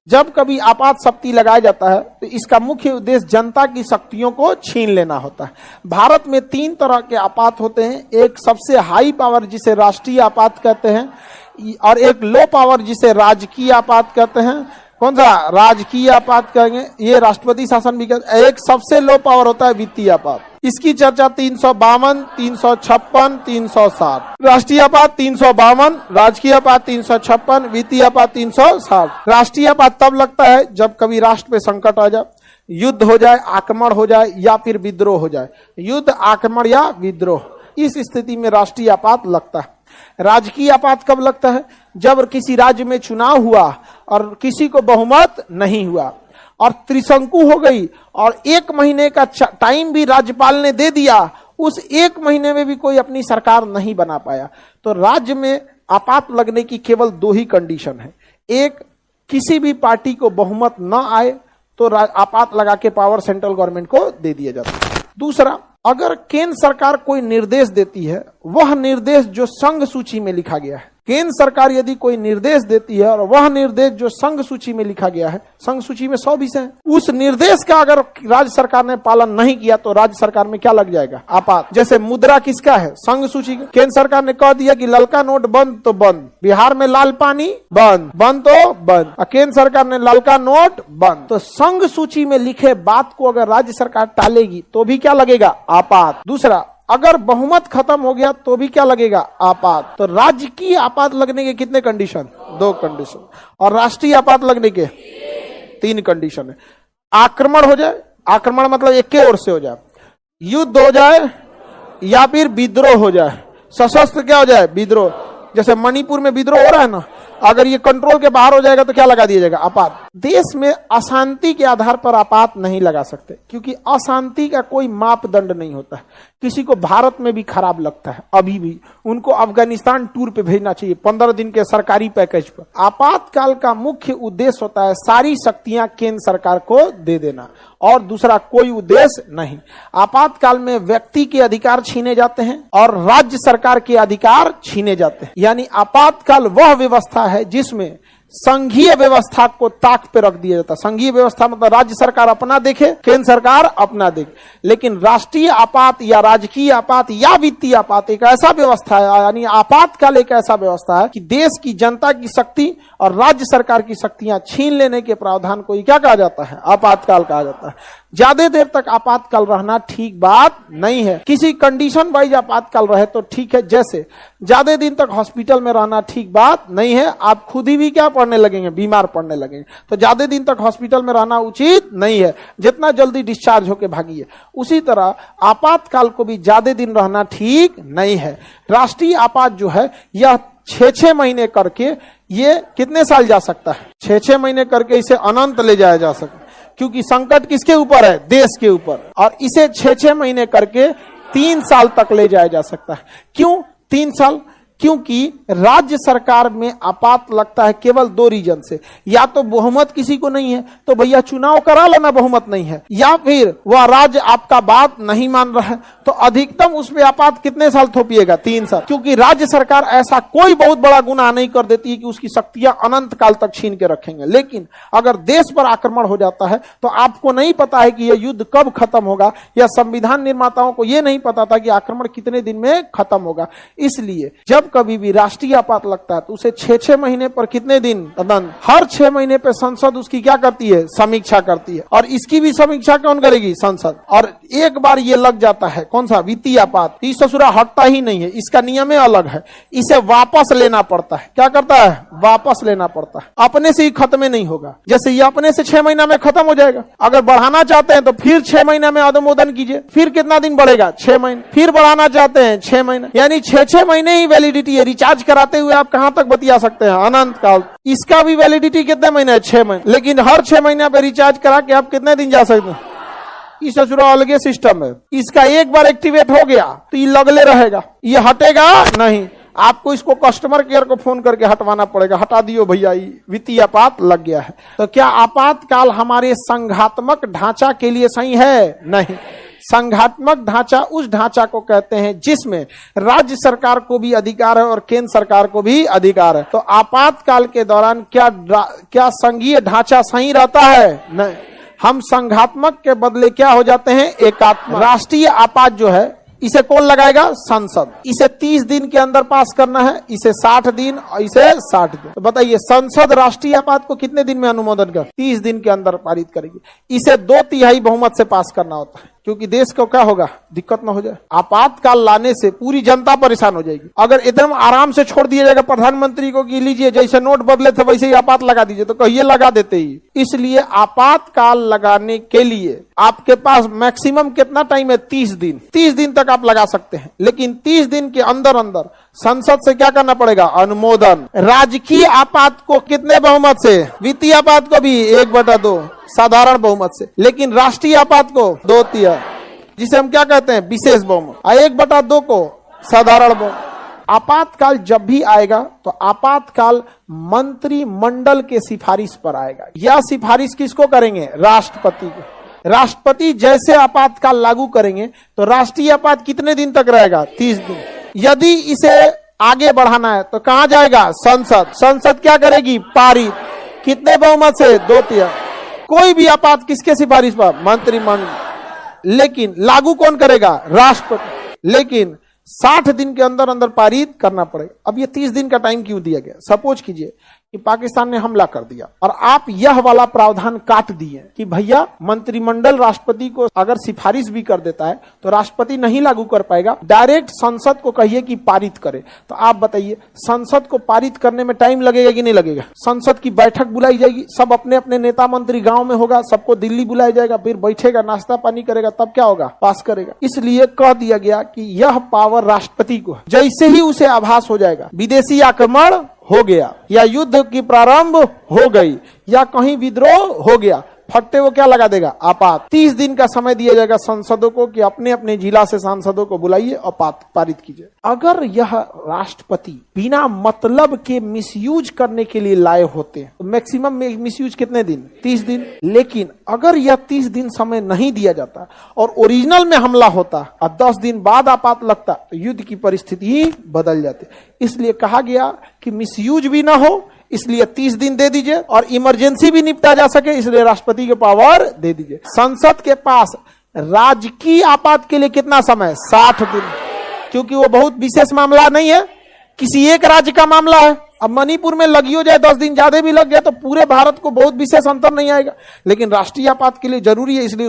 जब कभी आपात शक्ति लगाया जाता है तो इसका मुख्य उद्देश्य जनता की शक्तियों को छीन लेना होता है। भारत में 3 तरह के आपात होते हैं, एक सबसे हाई पावर जिसे राष्ट्रीय आपात कहते हैं, और एक लो पावर जिसे राजकीय आपात कहते हैं। कौन सा? राजकीय आपात कहेंगे, ये राष्ट्रपति शासन भी कहते हैं। एक सबसे लो पावर होता है वित्तीय आपात, इसकी चर्चा 352, 356, 360। राष्ट्रीय आपात 352, राजकीय आपात 356, वित्तीय आपात 360। राष्ट्रीय आपात तब लगता है जब कभी राष्ट्र पे संकट आ जाए, युद्ध हो जाए, आक्रमण हो जाए या फिर विद्रोह हो जाए। युद्ध, आक्रमण या विद्रोह, इस स्थिति में राष्ट्रीय आपात लगता है। राजकीय आपात कब लगता है? जब किसी राज्य में चुनाव हुआ और किसी को बहुमत नहीं हुआ और त्रिशंकु हो गई और 1 महीने का टाइम भी राज्यपाल ने दे दिया, उस 1 महीने में भी कोई अपनी सरकार नहीं बना पाया, तो राज्य में आपात लगने की केवल 2 ही कंडीशन है। एक, किसी भी पार्टी को बहुमत न आए तो आपात लगा के पावर सेंट्रल गवर्नमेंट को दे दिया जाता है। दूसरा, अगर केंद्र सरकार कोई निर्देश देती है, वह निर्देश जो संघ सूची में लिखा गया है, केंद्र सरकार यदि कोई निर्देश देती है और वह निर्देश जो संघ सूची में लिखा गया है, संघ सूची में 100 विषय हैं, उस निर्देश का अगर राज्य सरकार ने पालन नहीं किया तो राज्य सरकार में क्या लग जाएगा? आपात। जैसे मुद्रा किसका है? संघ सूची का। केंद्र सरकार ने कह दिया कि ललका नोट बंद तो बंद, बिहार में लाल पानी बंद, बंद तो बंद, केंद्र सरकार ने ललका नोट बंद। तो संघ सूची में लिखे बात को अगर राज्य सरकार टालेगी तो भी क्या लगेगा? आपात। दूसरा, अगर बहुमत खत्म हो गया तो भी क्या लगेगा? आपात। तो राज्य की आपात लगने के कितने कंडीशन? 2 कंडीशन। और राष्ट्रीय आपात लगने के 3 कंडीशन है। आक्रमण हो जाए, आक्रमण मतलब एक के ओर से हो जाए, युद्ध हो जाए या फिर विद्रोह हो जाए, सशस्त्र क्या हो जाए? विद्रोह। जैसे मणिपुर में विद्रोह हो रहा है ना, अगर ये कंट्रोल के बाहर हो जाएगा तो क्या लगा दिया जाएगा? आपात। देश में अशांति के आधार पर आपात नहीं लगा सकते, क्योंकि अशांति का कोई मापदंड नहीं होता है। किसी को भारत में भी खराब लगता है, अभी भी उनको अफगानिस्तान टूर पे भेजना चाहिए 15 दिन के सरकारी पैकेज पर। आपातकाल का मुख्य उद्देश्य होता है सारी शक्तियां केंद्र सरकार को दे देना, और दूसरा कोई उद्देश्य नहीं। आपातकाल में व्यक्ति के अधिकार छीने जाते हैं और राज्य सरकार के अधिकार छीने जाते हैं। यानी आपातकाल वह व्यवस्था है जिसमें संघीय व्यवस्था को ताक पे रख दिया जाता है। संघीय व्यवस्था मतलब राज्य सरकार अपना देखे, केंद्र सरकार अपना देखे। लेकिन राष्ट्रीय आपात या राजकीय आपात या वित्तीय आपात एक ऐसा व्यवस्था है, यानी आपातकाल एक ऐसा व्यवस्था है कि देश की जनता की शक्ति और राज्य सरकार की शक्तियां छीन लेने के प्रावधान को क्या कहा जाता है? आपातकाल कहा जाता है। ज्यादा देर तक आपातकाल रहना ठीक बात नहीं है। किसी कंडीशन वाइज आपातकाल रहे तो ठीक है, जैसे ज्यादा दिन तक हॉस्पिटल में रहना ठीक बात नहीं है। आप खुद ही भी क्या पड़ने लगेंगे? बीमार पड़ने लगेंगे। तो ज्यादा दिन तक हॉस्पिटल में रहना उचित नहीं है, जितना जल्दी डिस्चार्ज होकर भागिए। उसी तरह आपातकाल को भी ज्यादा दिन रहना ठीक नहीं है। राष्ट्रीय आपात जो है यह 6-6 महीने करके ये कितने साल जा सकता है? 6-6 महीने करके इसे अनंत ले जाया जा सकता है, क्योंकि संकट किसके ऊपर है? देश के ऊपर। और इसे 6-6 महीने करके 3 साल तक ले जाया जा सकता है। क्यों 3 साल? क्योंकि राज्य सरकार में आपात लगता है केवल 2 रीजन से। या तो बहुमत किसी को नहीं है तो भैया चुनाव करा लेना, बहुमत नहीं है, या फिर वह राज्य आपका बात नहीं मान रहा है तो अधिकतम उसमें आपात कितने साल थोपिएगा? 3 साल। क्योंकि राज्य सरकार ऐसा कोई बहुत बड़ा गुनाह नहीं कर देती है कि उसकी शक्तियां अनंत काल तक छीन के रखेंगे। लेकिन अगर देश पर आक्रमण हो जाता है तो आपको नहीं पता है कि यह युद्ध कब खत्म होगा, या संविधान निर्माताओं को यह नहीं पता था कि आक्रमण कितने दिन में खत्म होगा। इसलिए जब कभी भी राष्ट्रीय आपात लगता है तो उसे 6-6 महीने पर कितने दिन? हर 6 महीने पर संसद उसकी क्या करती है? समीक्षा करती है। और इसकी भी समीक्षा कौन करेगी? संसद। और एक बार ये लग जाता है, कौन सा? वित्तीय आपात, इस ससुरा हटता ही नहीं है, इसका नियम अलग है, इसे वापस लेना पड़ता है। क्या करता है? वापस लेना पड़ता है। अपने से ही खत्म नहीं होगा। जैसे ये अपने से 6 महीना में खत्म हो जाएगा, अगर बढ़ाना चाहते हैं तो फिर 6 महीना में अनुमोदन कीजिए, फिर कितना दिन बढ़ेगा? 6 महीने। फिर बढ़ाना चाहते हैं 6 महीने, यानी 6-6 महीने ही वैलिडिटी। रिचार्ज कराते हुए आप कहां तक बतिया सकते हैं? अनंत काल। इसका भी वैलिडिटी कितने महीने है? 6 महीने। लेकिन हर 6 महीने पे रिचार्ज करा के आप कितने दिन जा सकते हैं? इस ससुरा अलगे सिस्टम है। इसका एक बार एक्टिवेट हो गया तो ये लगले रहेगा, ये हटेगा नहीं। आपको इसको कस्टमर केयर को फोन करके हटवाना पड़ेगा, हटा दियो भैया, वित्तीय आपात लग गया है। तो क्या आपातकाल हमारे संघात्मक ढांचा के लिए सही है? नहीं। संघात्मक ढांचा उस ढांचा को कहते हैं जिसमें राज्य सरकार को भी अधिकार है और केंद्र सरकार को भी अधिकार है। तो आपातकाल के दौरान क्या संघीय ढांचा सही रहता है? नहीं, हम संघात्मक के बदले क्या हो जाते हैं? एकात्मक। राष्ट्रीय आपात जो है इसे कौन लगाएगा? संसद। इसे 30 दिन के अंदर पास करना है, इसे 60 दिन और इसे 60 दिन। तो बताइए संसद राष्ट्रीय आपात को कितने दिन में अनुमोदन कर? 30 दिन के अंदर पारित करेगी। इसे 2/3 बहुमत से पास करना होता है, क्योंकि देश को क्या होगा? दिक्कत ना हो जाए। आपातकाल लाने से पूरी जनता परेशान हो जाएगी। अगर एकदम आराम से छोड़ दिया जाएगा प्रधानमंत्री को कि लीजिए जैसे नोट बदले थे वैसे ही आपात लगा दीजिए, तो कहिए लगा देते ही। इसलिए आपातकाल लगाने के लिए आपके पास मैक्सिमम कितना टाइम है? 30 दिन। 30 दिन तक आप लगा सकते हैं, लेकिन 30 दिन के अंदर अंदर संसद से क्या करना पड़ेगा? अनुमोदन। राजकीय आपात को कितने बहुमत से? वित्तीय आपात को भी 1/2 साधारण बहुमत से, लेकिन राष्ट्रीय आपात को 2/3, जिसे हम क्या कहते हैं? विशेष बहुमत। 1/2 को साधारण बहुमत। आपातकाल जब भी आएगा तो आपातकाल मंत्रिमंडल के सिफारिश पर आएगा। यह सिफारिश किसको करेंगे? राष्ट्रपति को। राष्ट्रपति जैसे आपातकाल लागू करेंगे तो राष्ट्रीय आपात कितने दिन तक रहेगा? 30 दिन। यदि इसे आगे बढ़ाना है तो कहां जाएगा? संसद। संसद क्या करेगी? पारित। कितने बहुमत से? 2/3। कोई भी आपात किसके सिफारिश पर? मंत्रिमंडल। लेकिन लागू कौन करेगा? राष्ट्रपति। लेकिन 60 दिन के अंदर अंदर पारित करना पड़ेगा। अब ये 30 दिन का टाइम क्यों दिया गया? सपोज कीजिए कि पाकिस्तान ने हमला कर दिया और आप यह वाला प्रावधान काट दिए कि भैया मंत्रिमंडल राष्ट्रपति को अगर सिफारिश भी कर देता है तो राष्ट्रपति नहीं लागू कर पाएगा, डायरेक्ट संसद को कहिए कि पारित करे। तो आप बताइए संसद को पारित करने में टाइम लगेगा कि नहीं लगेगा? संसद की बैठक बुलाई जाएगी, सब अपने अपने नेता मंत्री गांव में होगा, सबको दिल्ली बुलाया जाएगा, फिर बैठेगा, नाश्ता पानी करेगा, तब क्या होगा? पास करेगा। इसलिए कह दिया गया कि यह पावर राष्ट्रपति को। जैसे ही उसे आभास हो जाएगा विदेशी आक्रमण हो गया या युद्ध की प्रारंभ हो गई या कहीं विद्रोह हो गया, फटते वो क्या लगा देगा? आपात। 30 दिन का समय दिया जाएगा सांसदों को कि अपने अपने जिला से सांसदों को बुलाइए और पारित कीजिए। अगर यह राष्ट्रपति बिना मतलब के मिसयूज करने के लिए लाए होते हैं तो मैक्सिमम मिसयूज कितने दिन? 30 दिन। लेकिन अगर यह 30 दिन समय नहीं दिया जाता और ओरिजिनल में हमला होता और 10 दिन बाद आपात लगता तो युद्ध की परिस्थिति ही बदल जाती। इसलिए कहा गया कि मिसयूज भी ना हो, इसलिए 30 दिन दे दीजिए और इमरजेंसी भी निपटा जा सके, इसलिए राष्ट्रपति के पावर दे दीजिए। संसद के पास राजकीय आपात के लिए कितना समय? 60 दिन, क्योंकि वो बहुत विशेष मामला नहीं है, किसी एक राज्य का मामला है। अब मणिपुर में लगी हो जाए 10 दिन ज्यादा भी लग गया तो पूरे भारत को बहुत विशेष अंतर नहीं आएगा, लेकिन राष्ट्रीय आपात के लिए जरूरी है, इसलिए